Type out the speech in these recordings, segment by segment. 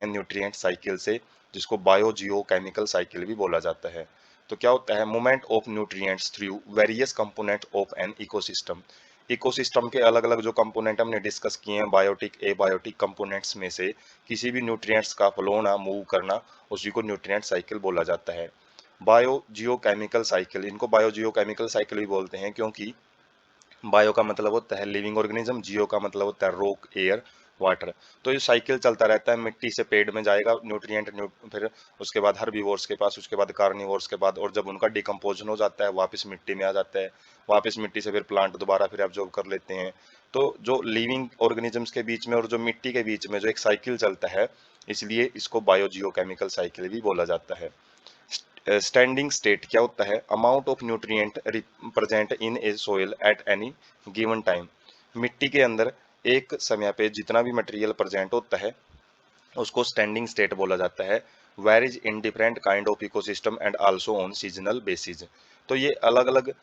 Nutrient cycle से, जिसको bio जियो chemical cycle भी बोला जाता है। तो क्या होता है, movement of nutrients through various component of an ecosystem. Ecosystem के अलग अलग जो कंपोनेंट हमने डिस्कस किए हैं, बायोटिक एबायोटिक कंपोनेंट्स में से किसी भी न्यूट्रिएंट्स का फ्लो होना, मूव करना, उसी को न्यूट्रिएंट साइकिल बोला जाता है। बायो जियो केमिकल साइकिल, इनको बायो जियो केमिकल साइकिल भी बोलते हैं, क्योंकि बायो का मतलब होता है लिविंग ऑर्गेनिज्म, जियो का मतलब होता है रॉक, एयर, वाटर। तो ये साइकिल चलता रहता है, मिट्टी से पेड़ में जाएगा न्यूट्रिएंट, फिर उसके बाद हर्बीवोर्स के पास, उसके बाद कार्निवोर्स के बाद, और जब उनका डिकम्पोजन हो जाता है वापस मिट्टी में आ जाता है, वापस मिट्टी से फिर प्लांट दोबारा फिर एब्जॉर्ब कर लेते हैं। तो जो लिविंग ऑर्गेनिजम्स के बीच में और जो मिट्टी के बीच में जो एक साइकिल चलता है, इसलिए इसको बायो जियो केमिकल साइकिल भी बोला जाता है। स्टैंडिंग स्टेट क्या होता है, amount of nutrient present in A soil at any given time. मिट्टी के अंदर एक समय पे जितना भी मटेरियल प्रेजेंट होता है, उसको स्टैंडिंग स्टेट बोला जाता है। Varies in different kind of ecosystem and also on seasonal basis. तो ये अलग अलग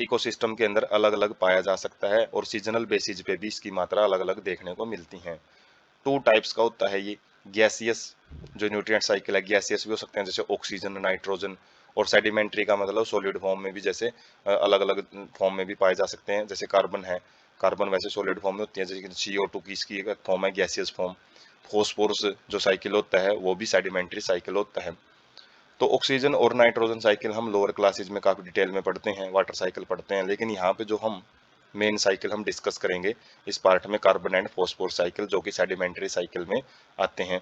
इकोसिस्टम के अंदर अलग अलग पाया जा सकता है, और सीजनल बेसिस पे भी इसकी मात्रा अलग अलग देखने को मिलती है। टू टाइप्स का होता है ये, गैसियस जो न्यूट्रिएंट साइकिल है, गैसियस भी हो सकते हैं जैसे ऑक्सीजन, नाइट्रोजन, और सेडिमेंट्री का मतलब सॉलिड फॉर्म में भी, जैसे अलग अलग फॉर्म में भी पाए जा सकते हैं, जैसे कार्बन है, कार्बन वैसे सॉलिड फॉर्म में होती है, जैसे CO2 की इसकी एक फॉर्म है गैसियस फॉर्म। फॉस्फोरस जो साइकिल होता है वो भी सेडिमेंट्री साइकिल होता है। तो ऑक्सीजन और नाइट्रोजन साइकिल हम लोअर क्लासेज में काफी डिटेल में पढ़ते हैं, वाटर साइकिल पढ़ते हैं, लेकिन यहाँ पे जो हम मेन साइकिल हम डिस्कस करेंगे इस पार्ट में, कार्बन एंड फॉस्फोर साइकिल, जो कि सेडिमेंट्री साइकिल में आते हैं।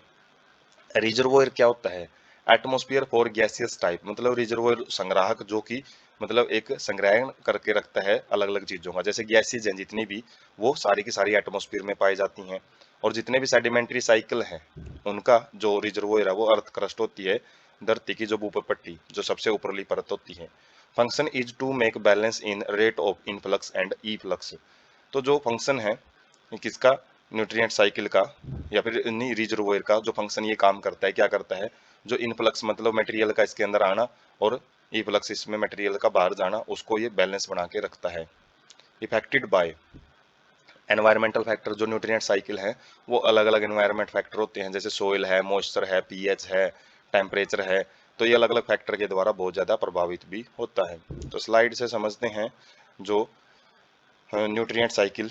रिजर्वोयर क्या होता है, एटमोस्फियर फॉर गैसियस टाइप, मतलब रिजर्वोयर संग्राहक, जो कि मतलब एक संग्रहण करके रखता है अलग अलग चीजों का, जैसे गैसेज हैं जितनी भी, वो सारी की सारी एटमोस्फियर में पाई जाती हैं। और जितने भी सेडिमेंट्री साइकिल हैं, उनका जो रिजर्वोयर है वो अर्थ क्रस्ट होती है, धरती की जो ऊपर पट्टी, जो सबसे ऊपरली परत होती है। Function is to make balance in rate of influx and efflux. तो जो फंक्शन है किसका, न्यूट्रिएंट साइकिल का, या फिर नहीं रिजर्वोयर का, जो फंक्शन ये काम करता है, क्या करता है, जो इनफ्लक्स मतलब मटेरियल का इसके अंदर आना, और इफ्लक्स इसमें मटेरियल का बाहर जाना, उसको ये बैलेंस बना के रखता है। इफेक्टेड बाय एनवायरमेंटल फैक्टर, जो न्यूट्रिएंट साइकिल है वो अलग अलग एनवायरमेंट फैक्टर होते हैं, जैसे सोइल है, मॉइस्चर है, पीएच है, टेम्परेचर है। तो ये अलग अलग फैक्टर के द्वारा बहुत ज़्यादा प्रभावित भी होता है। तो स्लाइड से समझते हैं जो न्यूट्रिएंट साइकिल।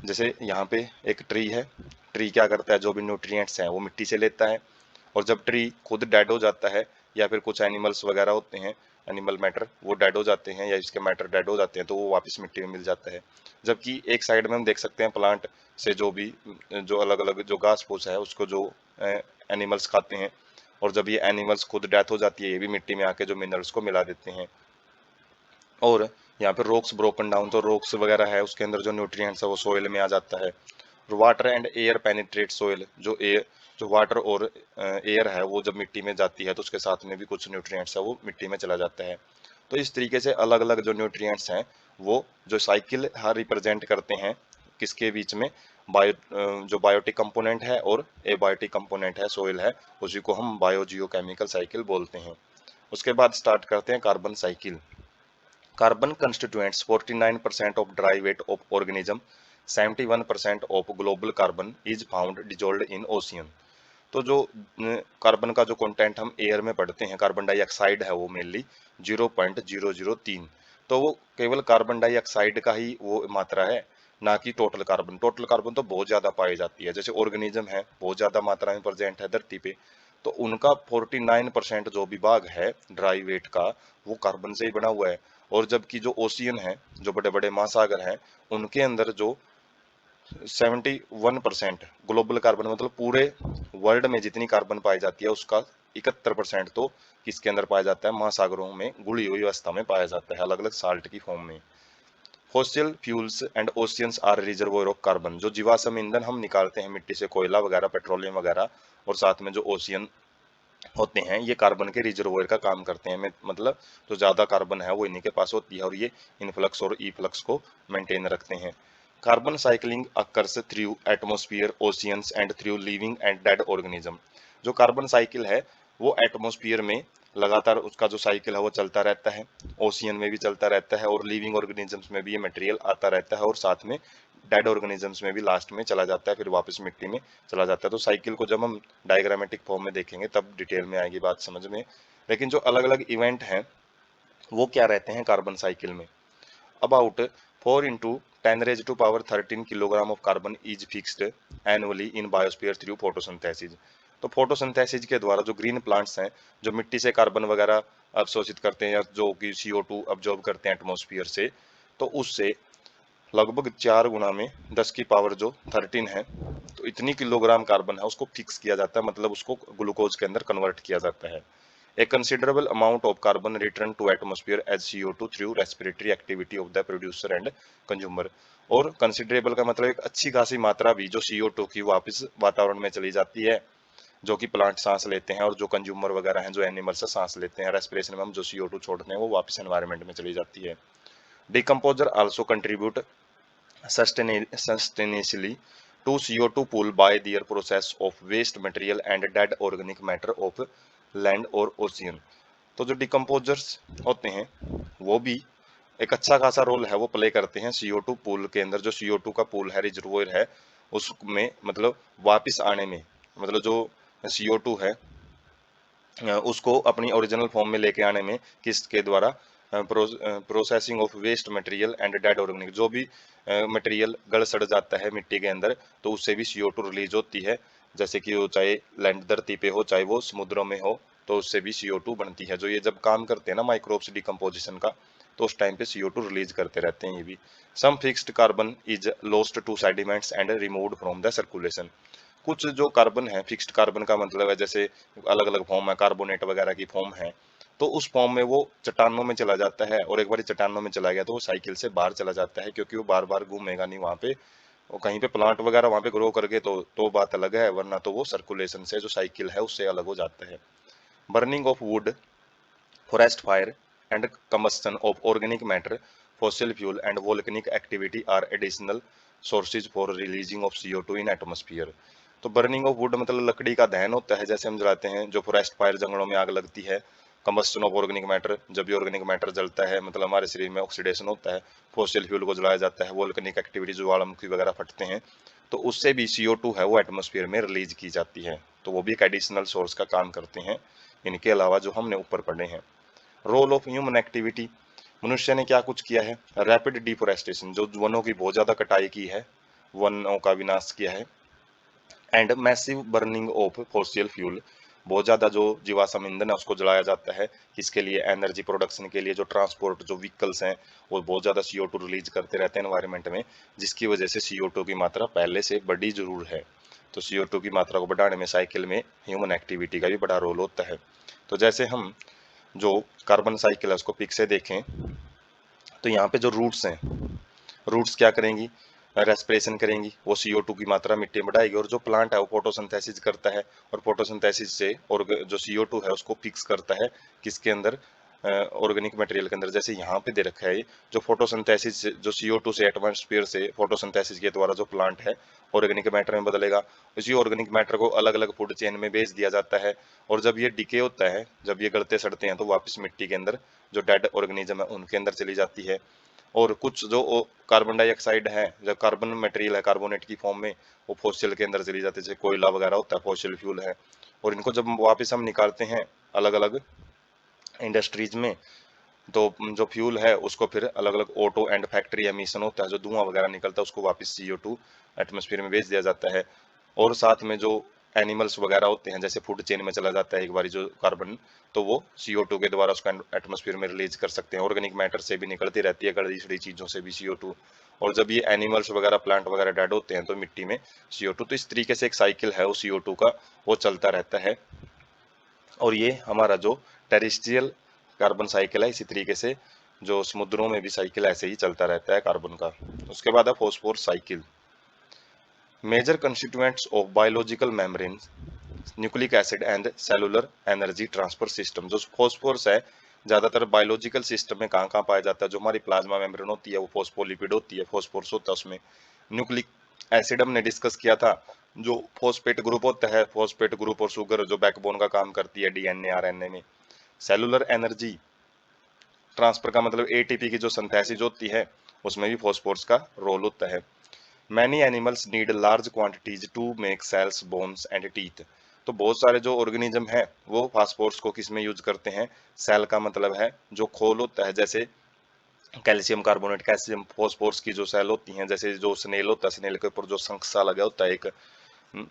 जैसे यहाँ पे एक ट्री है, ट्री क्या करता है, जो भी न्यूट्रिएंट्स हैं वो मिट्टी से लेता है, और जब ट्री खुद डेड हो जाता है, या फिर कुछ एनिमल्स वगैरह होते हैं, एनिमल मैटर वो डेड हो जाते हैं, या इसके मैटर डेड हो जाते हैं, तो वो वापस मिट्टी में मिल जाता है। जबकि एक साइड में हम देख सकते हैं प्लांट से जो भी, जो अलग अलग जो घास फूस है उसको जो एनिमल्स खाते हैं, और जब ये एनिमल्स खुद डेथ हो जाती है, ये भी मिट्टी में आके जो मिनरल्स को मिला देते हैं। और यहाँ पे रॉक्स ब्रोकन डाउन, तो रॉक्स वगैरह है उसके अंदर जो न्यूट्रिएंट्स है वो सोइल में आ जाता है। Water and air penetrate soil, जो एयर, जो वाटर और एयर है वो जब मिट्टी में जाती है तो उसके साथ में भी कुछ न्यूट्रिएंट्स है वो मिट्टी में चला जाता है। तो इस तरीके से अलग अलग जो न्यूट्रिएंट्स हैं वो जो साइकिल हर रिप्रेजेंट करते हैं किसके बीच में, जो बायोटिक कंपोनेंट है और एबायोटिक कंपोनेंट है, सोइल है, उसी को हम बायो जियो केमिकल साइकिल बोलते हैं। उसके बाद स्टार्ट करते हैं carbon cycle. Carbon constituents 49% of dry weight of organism, 71% of global carbon is found dissolved in ocean। तो जो कार्बन का जो कंटेंट हम एयर में पढ़ते हैं, कार्बन डाइऑक्साइड है वो मेनली 0.003। तो वो केवल कार्बन डाइऑक्साइड का ही वो मात्रा है, ना कि टोटल कार्बन। टोटल कार्बन तो बहुत ज्यादा पाई जाती है, जैसे ऑर्गेनिज्म है बहुत ज्यादा मात्रा में प्रेजेंट है धरती पे, तो उनका 49% जो भी भाग है ड्राई वेट का, वो कार्बन से ही बना हुआ है। और जबकि जो ओशियन है, जो बड़े बड़े महासागर हैं, उनके अंदर जो 71% ग्लोबल कार्बन, मतलब पूरे वर्ल्ड में जितनी कार्बन पाई जाती है उसका 71% तो किसके अंदर पाया जाता है, महासागरों में घुली हुई अवस्था में पाया जाता है, अलग अलग साल्ट की फॉर्म में। Fossil fuels and oceans are reservoir of carbon, जो जीवाश्म ईंधन हम निकालते हैं मिट्टी से, कोयला वगैरह, पेट्रोलियम वगैरह, और साथ में जो ओशियन होते हैं ये कार्बन के रिजर्वोयर का काम करते हैं। मतलब जो ज्यादा कार्बन है वो इन्हीं के पास होती है, और ये इनफ्लक्स और ई फ्लक्स को मेंटेन रखते हैं। Carbon cycling occurs through atmosphere, oceans and through living and dead organism. जो कार्बन साइकिल है वो एटमोस्फियर में लगातार उसका जो साइकिल है वो चलता रहता है, ओशियन में भी चलता रहता है, और लिविंग ऑर्गेनिजम्स में भी ये मटेरियल आता रहता है, और साथ में डेड ऑर्गेनिजम्स में भी लास्ट में चला जाता है, फिर वापस मिट्टी में चला जाता है। तो साइकिल को जब हम डायग्रामेटिक फॉर्म में देखेंगे तब डिटेल में आएगी बात समझ में। लेकिन जो अलग अलग इवेंट हैं वो क्या रहते हैं कार्बन साइकिल में। About 4 into 10 raised to power 13 kilogram of carbon is fixed annually in biosphere through photosynthesis. तो फोटोसिंथेसिस के द्वारा जो ग्रीन प्लांट्स हैं जो मिट्टी से कार्बन वगैरह अवशोषित करते हैं या जो कि CO2 अब्जॉर्ब करते हैं एटमॉस्फेयर से, तो उससे लगभग 4 गुना में 10 की पावर जो 13 है, तो इतनी किलोग्राम कार्बन है उसको फिक्स किया जाता है, मतलब उसको ग्लूकोज के अंदर कन्वर्ट किया जाता है। A considerable amount of carbon returned to atmosphere as CO2 through respiratory activity of the producer and consumer। और कंसिडरेबल का मतलब एक अच्छी खासी मात्रा भी जो CO2 की वापस वातावरण में चली जाती है, जो कि प्लांट सांस लेते हैं और जो कंज्यूमर वगैरह हैं जो एनिमल्स से सांस लेते हैं, रेस्पिरेशन में हम जो CO2 छोड़ते हैं वो वापस एनवायरनमेंट में चली जाती है। Decomposer also contribute sustainably to CO2 pool by their process of waste material and dead organic matter of land or ocean। तो जो डिकम्पोजर्स होते हैं वो भी एक अच्छा खासा रोल है वो प्ले करते हैं CO2 पूल के अंदर। जो CO2 का पूल है, रिजर्वोयर है, उसमें मतलब वापस आने में, मतलब जो CO2 है उसको अपनी ओरिजिनल फॉर्म में लेके आने में किसके द्वारा, processing of waste material and dead organic, जो भी मटेरियल गल सड़ जाता है मिट्टी के अंदर तो उससे भी CO2 रिलीज होती है। जैसे कि वो चाहे लैंड धरती पे हो चाहे वो समुद्रों में हो, तो उससे भी CO2 बनती है। जो ये जब काम करते हैं ना माइक्रोब्स डिकम्पोजिशन का, तो उस टाइम पे CO2 रिलीज करते रहते हैं ये भी। Some fixed carbon is lost to sediments and removed from the circulation. कुछ जो कार्बन है, फिक्स्ड कार्बन का मतलब है जैसे अलग अलग फॉर्म है, कार्बोनेट वगैरह की फॉर्म है, तो उस फॉर्म में वो चट्टानों में चला जाता है, और एक बार चट्टानों में चला गया तो वो साइकिल से बाहर चला जाता है, क्योंकि वो बार बार घूमेगा नहीं वहां पे। और कहीं पे प्लांट वगैरह वहां पे ग्रो करके तो बात अलग है, वरना तो वो सर्कुलेशन से जो साइकिल है उससे अलग हो जाता है। Burning of would, forest fire and combustion of organic matter, fossil fuel and volcanic activity are additional sources for releasing of CO2 in atmosphere। तो बर्निंग ऑफ वुड मतलब लकड़ी का दहन होता है, जैसे हम जलाते हैं। जो फॉरेस्ट फायर, जंगलों में आग लगती है। कंबस्टन ऑफ ऑर्गेनिक मैटर, जब भी ऑर्गेनिक मैटर जलता है मतलब हमारे शरीर में ऑक्सीडेशन होता है। फॉसिल फ्यूल को जलाया जाता है। वोल्केनिक एक्टिविटी, ज्वालामुखी वगैरह फटते हैं, तो उससे भी CO2 है वो एटमोस्फियर में रिलीज की जाती है, तो वो भी एक एडिशनल सोर्स का काम करते हैं, इनके अलावा जो हमने ऊपर पढ़े हैं। रोल ऑफ ह्यूमन एक्टिविटी, मनुष्य ने क्या कुछ किया है। रैपिड डिफोरेस्टेशन, जो वनों की बहुत ज्यादा कटाई की है, वनों का विनाश किया है। And massive burning of fossil fuel, बहुत ज्यादा जो जीवाश्म ईंधन है उसको जलाया जाता है। किसके लिए, एनर्जी प्रोडक्शन के लिए। जो ट्रांसपोर्ट, जो व्हीकल्स हैं वो बहुत ज्यादा CO2 रिलीज करते रहते हैं एनवायरनमेंट में, जिसकी वजह से CO2 की मात्रा पहले से बड़ी जरूर है। तो CO2 की मात्रा को बढ़ाने में साइकिल में ह्यूमन एक्टिविटी का भी बड़ा रोल होता है। तो जैसे हम जो कार्बन साइकिल है उसको पिक से देखें, तो यहाँ पे जो रूट्स हैं, रूट्स क्या करेंगी, रेस्पिरेशन करेंगी, वो CO2 की मात्रा मिट्टी में बढ़ाएगी। और जो प्लांट है वो फोटोसिंथेसिस करता है, और फोटोसिंथेसिस से और जो CO2 है उसको फिक्स करता है किसके अंदर, ऑर्गेनिक मटेरियल के अंदर। जैसे यहाँ पे दे रखा है जो फोटोसिंथेसिस जो CO2 से एटमॉस्फेयर से फोटोसिंथेसिस के द्वारा जो प्लांट है ऑर्गेनिक मैटर में बदलेगा, इसी ऑर्गेनिक मैटर को अलग अलग फूड चेन में भेज दिया जाता है। और जब ये डिके होता है, जब ये गलते सड़ते हैं, तो वापस मिट्टी के अंदर जो डेड ऑर्गेनिज्म है उनके अंदर चली जाती है। और कुछ जो कार्बन डाइऑक्साइड है, जो कार्बन मटेरियल है कार्बोनेट की फॉर्म में, वो फॉसिल के अंदर चली जाती है, जैसे कोयला वगैरह होता है, फॉसिल फ्यूल है। और इनको जब वापस हम निकालते हैं अलग अलग इंडस्ट्रीज में, तो जो फ्यूल है उसको फिर अलग अलग ऑटो एंड फैक्ट्री एमिशन होता है, जो धुआं वगैरह निकलता है उसको वापस CO2 एटमोस्फेयर में भेज दिया जाता है। और साथ में जो एनिमल्स वगैरह होते हैं, जैसे फूड चेन में चला जाता है एक बारी जो कार्बन, तो वो CO2 के द्वारा उसको एटमोस्फेयर में रिलीज कर सकते हैं। ऑर्गेनिक मैटर से भी निकलती रहती है, गड़ी सड़ी चीजों से भी CO2। और जब ये एनिमल्स वगैरह प्लांट वगैरह डेड होते हैं तो मिट्टी में CO2, तो इस तरीके से एक साइकिल है वो CO2 का, वो चलता रहता है। और ये हमारा जो टेरेस्ट्रियल कार्बन साइकिल है, इसी तरीके से जो समुद्रों में भी साइकिल ऐसे ही चलता रहता है कार्बन का। उसके बाद है phosphorus cycle. Major constituents of biological membrane, nucleic acid and cellular energy transfer system. जो फॉस्फोरस है ज्यादातर बायोलॉजिकल सिस्टम में कहाँ कहाँ पाया जाता है, जो हमारी प्लाज्मा मेम्ब्रेन होती है वो फॉस्फोलिपिड होती है, फॉस्फोरस होता है उसमें। न्यूक्लिक एसिड हमने डिस्कस किया था, जो फॉस्फेट ग्रुप होता है, फॉस्फेट ग्रुप और शुगर जो बैकबोन का काम करती है DNA RNA में। सेलुलर एनर्जी ट्रांसफर का मतलब ATP की जो सिंथेसिस होती है उसमें भी फॉस्फोरस का रोल होता है। Many animals need large quantities to make cells, bones and teeth. तो बहुत सारे जो ऑर्गेनिज्म है वो फास्फोरस को किस में यूज करते हैं? सेल का मतलब है जो खोल होता है, जैसे कैल्शियम कार्बोनेट, कैल्शियम फॉस्फोरस की जो सेल होती हैं, जैसे जो स्नेल होता है, स्नेल के ऊपर जो शंख सा लगा होता है एक,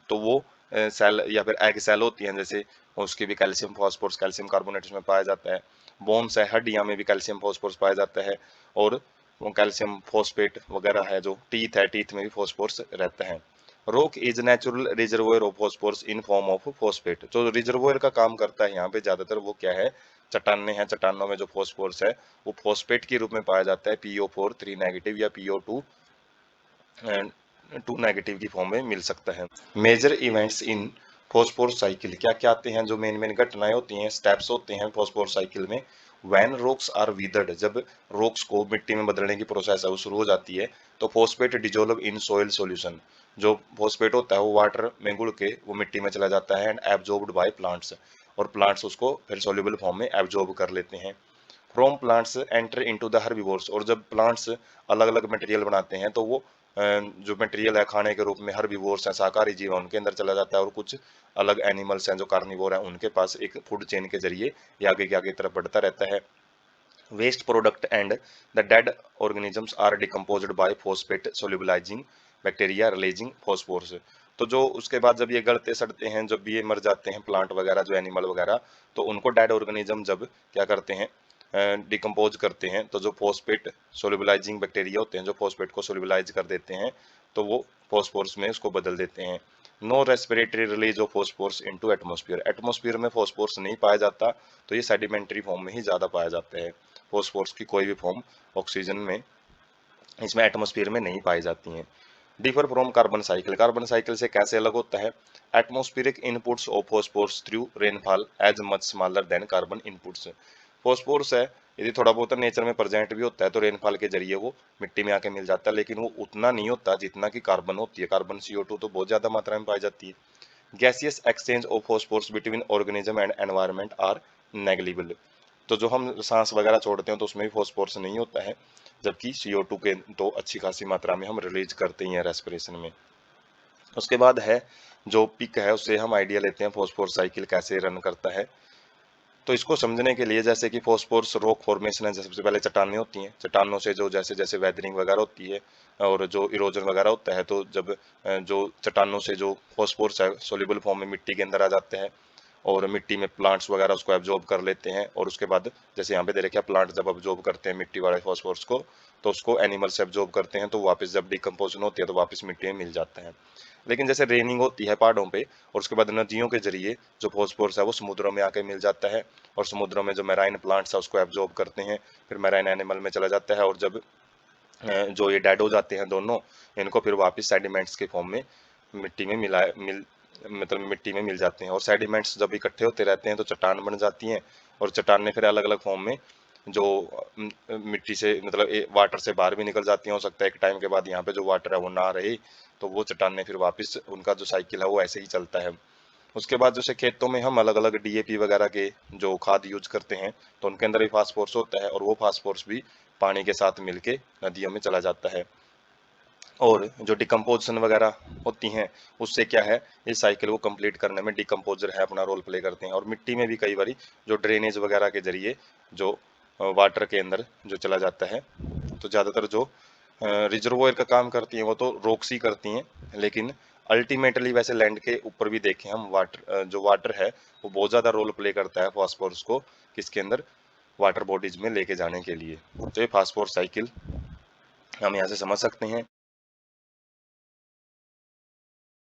तो वो सेल या फिर एग सेल होती हैं, जैसे उसकी भी कैल्शियम फॉस्फोरस, कैल्शियम कार्बोनेट उसमें पाया जाता है। बोन्स है, हड्डियां में भी कैल्शियम फॉस्फोरस पाया जाता है। और वो कैल्शियम फॉस्फेट वगैरह है, जो टीथ है, टीथ में भी फॉस्फोरस रहता है। Rock is natural reservoir of phosphorus in form of phosphate. जो रिजर्वोयर का काम करता है यहाँ पे ज्यादातर वो क्या है? चट्टाने हैं, चट्टानों में जो फॉस्फोरस है वो फॉस्फेट के रूप में पाया जाता है, PO4 3 नेगेटिव या PO2 2 नेगेटिव की फॉर्म में मिल सकता है। Major events in phosphorus cycle क्या क्या आते हैं? जो मेन मेन घटनाएं होती हैं, स्टेप्स होते हैं फॉस्फोरस साइकिल में। व्हेन रॉक्स आर विदर्ड, जब रॉक्स को मिट्टी में बदलने की प्रोसेस है वो शुरू हो जाती है, तो phosphate dissolve in soil solution. जो फॉस्फेट होता है वो वाटर में घुल के वो मिट्टी में चला जाता है, एंड एब्जॉर्ब्ड बाय प्लांट्स, और प्लांट्स उसको फिर सॉल्युबल फॉर्म में एब्जॉर्ब कर लेते हैं। From plants enter into the herbivores, और जब प्लांट्स अलग अलग मटेरियल बनाते हैं तो वो जो मटेरियल है खाने के रूप में हर्बिवोर्स हैं, शाकाहारी जीव हैं, उनके अंदर चला जाता है, और कुछ अलग एनिमल्स हैं जो कार्निवोर हैं उनके पास एक फूड चेन के जरिए ये आगे की आगे तरफ बढ़ता रहता है। Waste product and the dead organisms are decomposed by phosphate solubilising bacteria releasing phosphorus. तो जो उसके बाद जब ये गलते सड़ते हैं, जब ये मर जाते हैं प्लांट वगैरह, जो एनिमल वगैरह, तो उनको डेड ऑर्गेनिज्म जब क्या करते हैं, डिकम्पोज करते हैं, तो जो फॉस्फेट सोल्यूबलाइजिंग बैक्टीरिया होते हैं जो फॉस्फेट को सोल्यूबलाइज कर देते हैं, तो वो फॉस्फोरस में उसको बदल देते हैं। No respiratory release of phosphorus into atmosphere, atmosphere में फॉस्फोरस नहीं पाया जाता, तो ये सेडिमेंट्री फॉर्म में ही ज्यादा पाया जाता है। फॉस्फोरस की कोई भी फॉर्म ऑक्सीजन में, इसमें एटमॉस्फेयर में नहीं पाई जाती हैं। Differ from carbon cycle, carbon cycle से कैसे अलग होता है? Atmospheric inputs of phosphorus through rainfall as much smaller than carbon inputs. Phosphorus है, यदि थोड़ा बहुत नेचर में प्रेजेंट भी होता है तो रेनफॉल के जरिए वो मिट्टी में आके मिल जाता है, लेकिन वो उतना नहीं होता जितना कि कार्बन होती है। कार्बन CO2 तो बहुत ज्यादा मात्रा में पाई जाती है। Gaseous exchange of phosphorus between organism and environment are negligible. तो जो हम सांस वगैरह छोड़ते हैं तो उसमें भी फॉस्फोरस नहीं होता है, जबकि CO2 के तो अच्छी खासी मात्रा में हम रिलीज करते ही हैं रेस्पिरेशन में। उसके बाद है जो पिक है, उससे हम आइडिया लेते हैं फॉस्फोरस साइकिल कैसे रन करता है। तो इसको समझने के लिए, जैसे कि फॉस्फोरस रॉक फॉर्मेशन है, सबसे पहले चट्टानें होती हैं, चट्टानों से जो जैसे जैसे वेदरिंग वगैरह होती है और जो इरोजन वगैरह होता है, तो जब जो चट्टानों से जो फॉस्फोरस है सोल्यूबल फॉर्म में मिट्टी के अंदर आ जाते हैं, और मिट्टी में प्लांट्स वगैरह उसको एब्जॉर्ब कर लेते हैं, और उसके बाद जैसे यहाँ पे दे रखे प्लांट जब एब्जॉर्ब करते हैं मिट्टी वाले फॉस्फोरस को, तो उसको एनिमल्स एब्जॉर्ब करते हैं, तो वापस जब डिकम्पोजन होती है तो वापस मिट्टी में मिल जाता है। लेकिन जैसे रेनिंग होती है पहाड़ों पे, और उसके बाद नदियों के जरिए जो फॉस्फोरस है वो समुद्रों में आके मिल जाता है, और समुद्रों में जो मैराइन प्लांट्स है उसको एब्जॉर्ब करते हैं, फिर मैराइन एनिमल में चला जाता है, और जब जो ये डेड हो जाते हैं दोनों, इनको फिर वापस सेडिमेंट्स के फॉर्म में मिट्टी में मतलब मिट्टी में मिल जाते हैं। और सेडिमेंट्स जब इकट्ठे होते रहते हैं तो चट्टान बन जाती हैं, और चट्टानें फिर अलग अलग फॉर्म में जो मिट्टी से मतलब वाटर से बाहर भी निकल जाती हैं। हो सकता है एक टाइम के बाद यहाँ पे जो वाटर है वो ना रहे, तो वो चट्टानें फिर वापस उनका जो साइकिल है वो ऐसे ही चलता है। उसके बाद जैसे खेतों में हम अलग अलग DAP वगैरह के जो खाद यूज करते हैं, तो उनके अंदर भी फास्फोरस होता है, और वो फास्फोरस भी पानी के साथ मिलके नदियों में चला जाता है। और जो डिकम्पोजिशन वगैरह होती हैं, उससे क्या है, इस साइकिल को कंप्लीट करने में डिकम्पोजर है अपना रोल प्ले करते हैं। और मिट्टी में भी कई बारी जो ड्रेनेज वगैरह के जरिए जो वाटर के अंदर जो चला जाता है, तो ज़्यादातर जो रिजर्वोयर का काम करती हैं वो तो रॉक्स ही करती हैं, लेकिन अल्टीमेटली वैसे लैंड के ऊपर भी देखें हम, वाटर जो वाटर है वो बहुत ज़्यादा रोल प्ले करता है फास्फोरस को किसके अंदर, वाटर बॉडीज में लेके जाने के लिए। तो ये फास्फोरस साइकिल हम यहाँ से समझ सकते हैं।